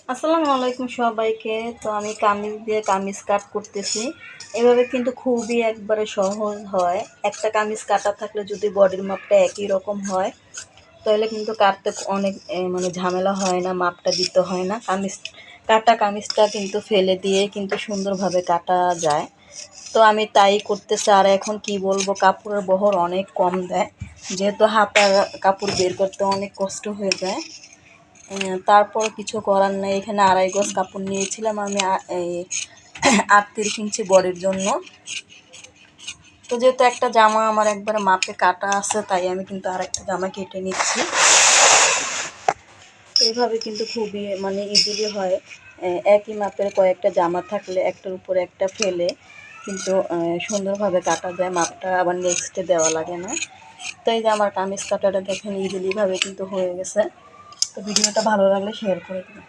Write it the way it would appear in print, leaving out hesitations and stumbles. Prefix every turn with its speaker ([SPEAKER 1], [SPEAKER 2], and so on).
[SPEAKER 1] আসসালামু আলাইকুম সবাইকে। তো আমি কামিজ দিয়ে কামিজ কাট করতেছি। এভাবে কিন্তু খুবই একবারে সহজ হয়। একটা কামিজ কাটা থাকলে যদি বডির মাপটা একই রকম হয় তাহলে কিন্তু কাটতে অনেক মানে ঝামেলা হয় না, মাপটা দিতে হয় না। কামিজটা কিন্তু ফেলে দিয়ে কিন্তু সুন্দরভাবে কাটা যায়। তো আমি তাই করতেছি। আর এখন কি বলবো, কাপড়ের বহর অনেক কম দেয়, যেহেতু হাতার কাপড় বের করতে অনেক কষ্ট হয়ে যায়। তারপর কিছু করার নেই। এখানে 2.5 গজ কাপড় নিয়েছিলাম আমি এই 38 ইঞ্চি বডির জন্য। তো যেহেতু একটা জামা আমার একবারে মাপে কাটা আছে, তাই আমি কিন্তু আরেকটা জামা কেটে নিচ্ছি। তো এইভাবে কিন্তু খুবই মানে ইজিলি হয়। একই মাপের কয়েকটা জামা থাকলে একটার উপরে একটা ফেলে কিন্তু সুন্দরভাবে কাটা যায়, মাপটা আবার নেক্সটে দেওয়া লাগে না। তো এই যে আমার কামিজ কাটাটা দেখেন ইজিলিভাবে কিন্তু হয়ে গেছে। তো ভিডিওটা ভালো লাগলে শেয়ার করে দিন।